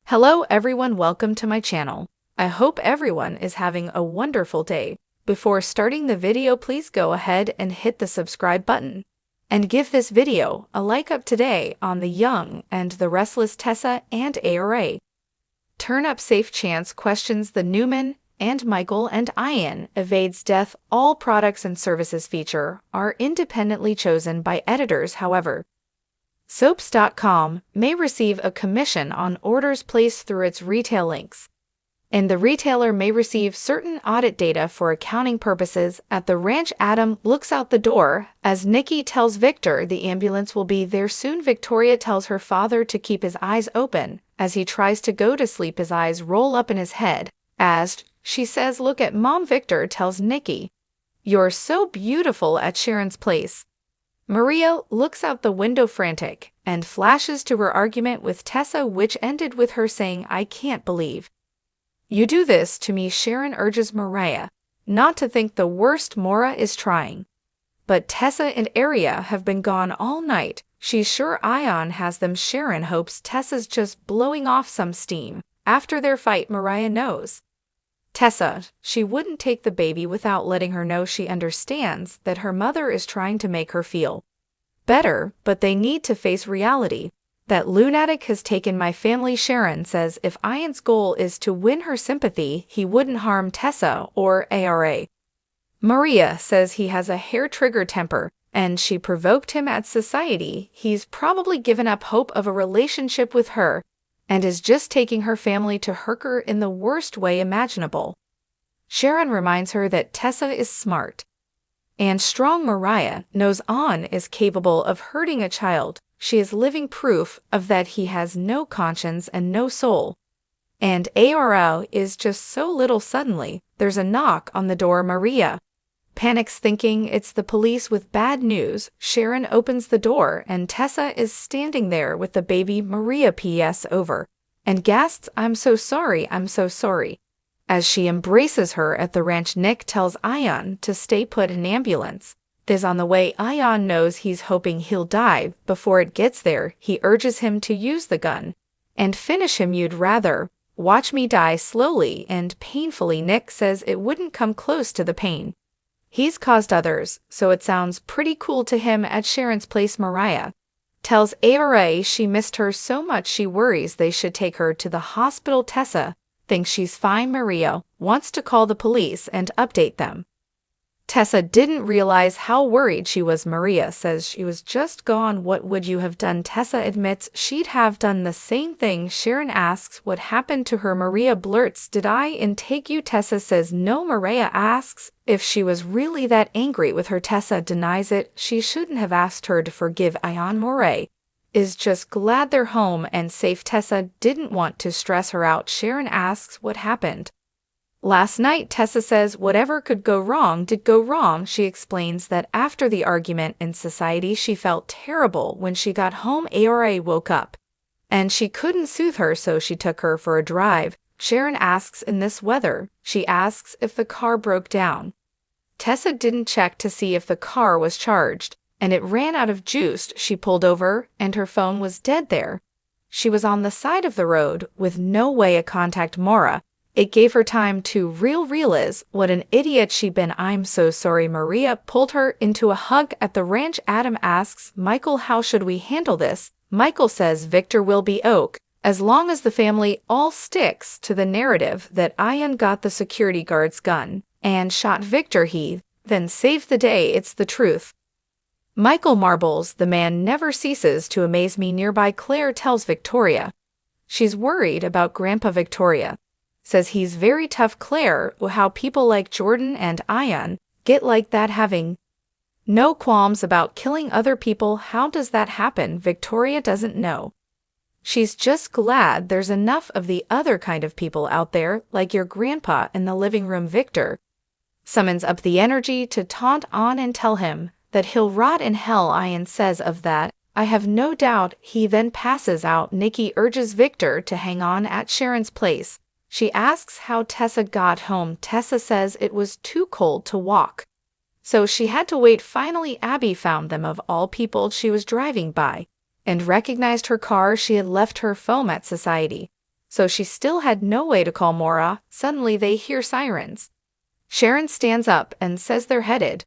Hello everyone, welcome to my channel. I hope everyone is having a wonderful day. Before starting the video, please go ahead and hit the subscribe button. And give this video a like up today on the Young and the Restless Tessa and ARA. Turn up safe chance questions the Newman and Michael and Ian evades death. All products and services feature are independently chosen by editors, however. Soaps.com may receive a commission on orders placed through its retail links, and the retailer may receive certain audit data for accounting purposes. At the ranch, Adam looks out the door as Nikki tells Victor the ambulance will be there soon. Victoria tells her father to keep his eyes open. As he tries to go to sleep, his eyes roll up in his head. As she says, "Look at Mom," Victor tells Nikki, "You're so beautiful at Sharon's place." Maria looks out the window frantic and flashes to her argument with Tessa, which ended with her saying, "I can't believe you do this to me." Sharon urges Maria not to think the worst. Maura is trying, but Tessa and Aria have been gone all night. She's sure Ion has them. Sharon hopes Tessa's just blowing off some steam after their fight. Maria knows Tessa, she wouldn't take the baby without letting her know she understands that her mother is trying to make her feel better, but they need to face reality. That lunatic has taken my family. Sharon says if Ian's goal is to win her sympathy, he wouldn't harm Tessa or ARA. Maria says he has a hair-trigger temper, and she provoked him at society. He's probably given up hope of a relationship with her and is just taking her family to her in the worst way imaginable. Sharon reminds her that Tessa is smart and strong. Maria knows An is capable of hurting a child. She is living proof of that. He has no conscience and no soul. And ARL is just so little. Suddenly, there's a knock on the door. Maria panics, thinking it's the police with bad news. Sharon opens the door and Tessa is standing there with the baby. Maria PS over and gasps, "I'm so sorry, I'm so sorry." As she embraces her at the ranch, Nick tells Ion to stay put. An ambulance is on the way. Ion knows he's hoping he'll die before it gets there. He urges him to use the gun and finish him. "You'd rather watch me die slowly and painfully." Nick says it wouldn't come close to the pain he's caused others, so it sounds pretty cool to him. At Sharon's place, Maria tells ARA she missed her so much she worries they should take her to the hospital. Tessa thinks she's fine. Maria wants to call the police and update them. Tessa didn't realize how worried she was. Maria says she was just gone. "What would you have done?" Tessa admits she'd have done the same thing. Sharon asks what happened to her. Maria blurts, "Did I intake you?" Tessa says no. Maria asks if she was really that angry with her. Tessa denies it. She shouldn't have asked her to forgive Ion. Maria is just glad they're home and safe. Tessa didn't want to stress her out. Sharon asks what happened last night. Tessa says whatever could go wrong did go wrong. She explains that after the argument in society, she felt terrible when she got home. ARA woke up and she couldn't soothe her, so she took her for a drive. Sharon asks in this weather. She asks if the car broke down. Tessa didn't check to see if the car was charged, and it ran out of juice. She pulled over and her phone was dead there. She was on the side of the road with no way to contact Maura. It gave her time to realize what an idiot she'd been. "I'm so sorry." Maria pulled her into a hug at the ranch. Adam asks Michael, "How should we handle this?" Michael says Victor will be okay as long as the family all sticks to the narrative that Ian got the security guard's gun and shot Victor. He then saved the day. It's the truth. Michael marbles, "The man never ceases to amaze me." Nearby, Claire tells Victoria she's worried about Grandpa. Victoria says he's very tough. Claire, how people like Jordan and Ion get like that, having no qualms about killing other people. How does that happen? Victoria doesn't know. She's just glad there's enough of the other kind of people out there, like your grandpa in the living room. Victor summons up the energy to taunt on and tell him that he'll rot in hell. Ion says, "Of that I have no doubt." He then passes out. Nikki urges Victor to hang on at Sharon's place. She asks how Tessa got home. Tessa says it was too cold to walk, so she had to wait. Finally, Abby found them. Of all people, she was driving by and recognized her car. She had left her phone at society, so she still had no way to call Maura. Suddenly they hear sirens. Sharon stands up and says they're headed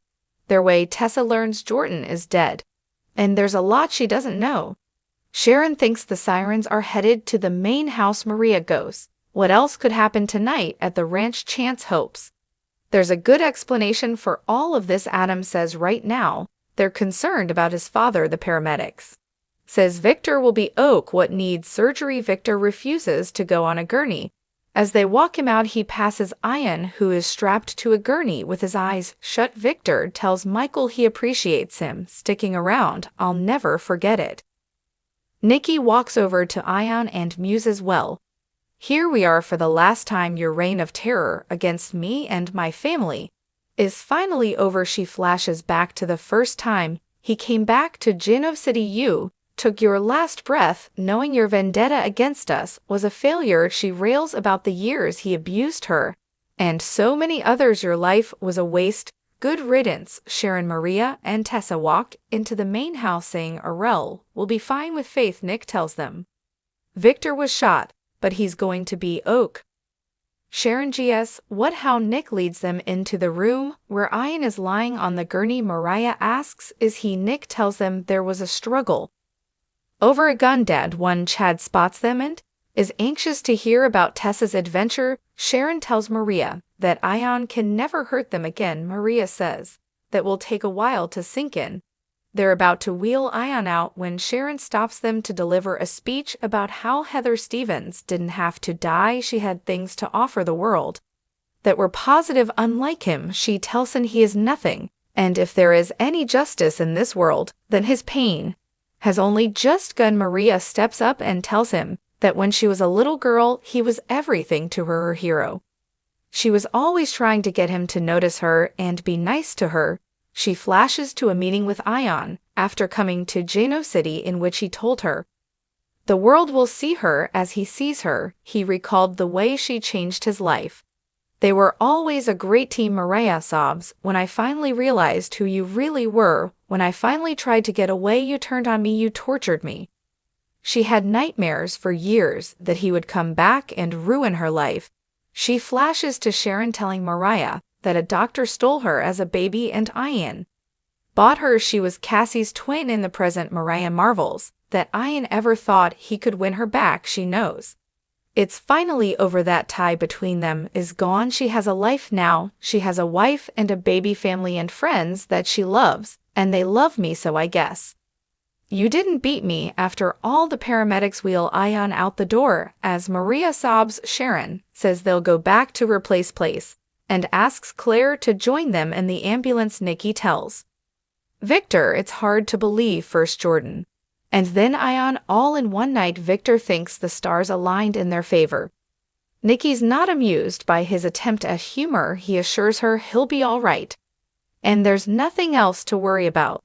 their way. Tessa learns Jordan is dead, and there's a lot she doesn't know. Sharon thinks the sirens are headed to the main house Maria goes. What else could happen tonight at the ranch? Chance hopes. There's a good explanation for all of this. Adam says right now they're concerned about his father. The paramedics says Victor will be what needs surgery. Victor refuses to go on a gurney. As they walk him out, he passes Ian, who is strapped to a gurney with his eyes shut. Victor tells Michael he appreciates him sticking around. I'll never forget it. Nikki walks over to Ian and muses, well, here we are for the last time. Your reign of terror against me and my family is finally over. She flashes back to the first time he came back to Genova City. You took your last breath knowing your vendetta against us was a failure. She rails about the years he abused her and so many others. Your life was a waste. Good riddance. Sharon, Maria, and Tessa walk into the main house saying Aurel will be fine with Faith. Nick tells them Victor was shot, but he's going to be Sharon, GS, what? How? Nick leads them into the room where Ian is lying on the gurney. Mariah asks, is he? Nick tells them there was a struggle over a gun. Dad, one Chad spots them and is anxious to hear about Tessa's adventure. Sharon tells Maria that Ian can never hurt them again. Maria says that will take a while to sink in. They're about to wheel Ian out when Sharon stops them to deliver a speech about how Heather Stevens didn't have to die. She had things to offer the world that were positive. Unlike him, she tells him he is nothing, and if there is any justice in this world, then his pain has only just begun. Maria steps up and tells him that when she was a little girl, he was everything to her, her hero. She was always trying to get him to notice her and be nice to her. She flashes to a meeting with Ian after coming to Genova City in which he told her the world will see her as he sees her. He recalled the way she changed his life. They were always a great team. Maria sobs, when I finally realized who you really were, when I finally tried to get away, you turned on me, you tortured me. She had nightmares for years that he would come back and ruin her life. She flashes to Sharon telling Mariah that a doctor stole her as a baby and Ian bought her. She was Cassie's twin in the present. Mariah marvels that Ian ever thought he could win her back. She knows it's finally over. That tie between them is gone. She has a life now. She has a wife and a baby, family and friends that she loves, and they love me, so I guess you didn't beat me. After all, the paramedics wheel Ian out the door. As Maria sobs, Sharon says they'll go back to replace place and asks Claire to join them in the ambulance. Nikki tells Victor it's hard to believe first Jordan and then Ian all in one night. Victor thinks the stars aligned in their favor. Nikki's not amused by his attempt at humor. He assures her he'll be all right and there's nothing else to worry about.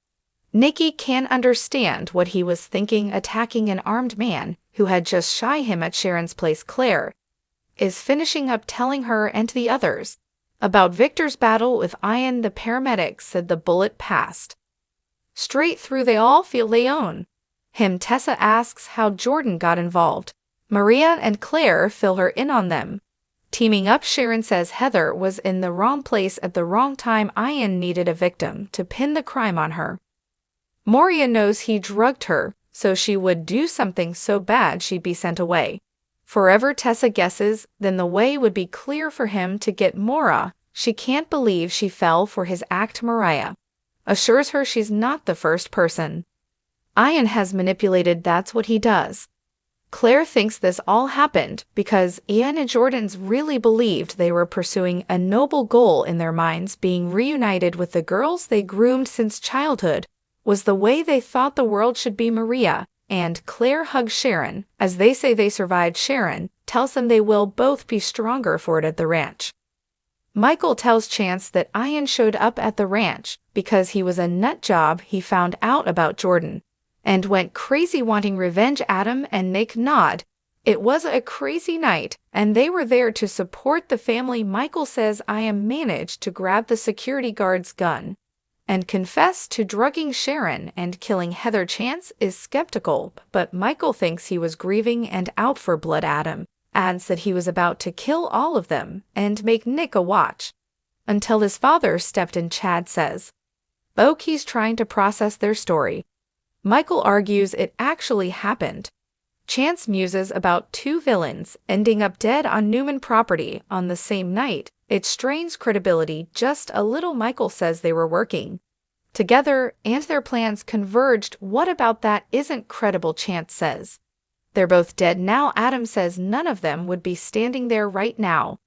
Nikki can't understand what he was thinking, attacking an armed man who had just shot him at Sharon's place. Claire is finishing up telling her and the others about Victor's battle with Ian. The paramedics said the bullet passed straight through. They all feel they own him. Tessa asks how Jordan got involved. Maria and Claire fill her in on them teaming up. Sharon says Heather was in the wrong place at the wrong time. Ian needed a victim to pin the crime on her. Maria knows he drugged her, so she would do something so bad she'd be sent away forever. Tessa guesses then the way would be clear for him to get Maura. She can't believe she fell for his act. Mariah assures her she's not the first person Ian has manipulated. That's what he does. Claire thinks this all happened because Ian and Jordan's really believed they were pursuing a noble goal in their minds. Being reunited with the girls they groomed since childhood was the way they thought the world should be. Maria and Claire hug Sharon as they say they survived. Sharon tells them they will both be stronger for it at the ranch. Michael tells Chance that Ian showed up at the ranch because he was a nut job. He found out about Jordan and went crazy wanting revenge. Adam and Nick nod. It was a crazy night and they were there to support the family. Michael says Ian managed to grab the security guard's gun and confess to drugging Sharon and killing Heather. Chance is skeptical, but Michael thinks he was grieving and out for blood. Adam adds that he was about to kill all of them and make Nick a watch. Until his father stepped in, Chad says. Boke's trying to process their story. Michael argues it actually happened. Chance muses about two villains ending up dead on Newman property on the same night. It strains credibility just a little. Michael says they were working together and their plans converged. What about that isn't credible, Chance says. They're both dead now. Adam says none of them would be standing there right now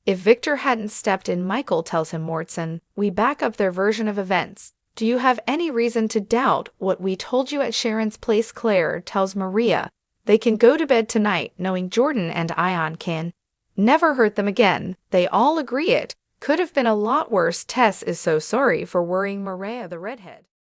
if Victor hadn't stepped in. Michael tells him, Mortson, we back up their version of events. Do you have any reason to doubt what we told you at Sharon's place? Claire tells Maria they can go to bed tonight knowing Jordan and Ion can never hurt them again. They all agree it could have been a lot worse. Tess is so sorry for worrying Maria the redhead.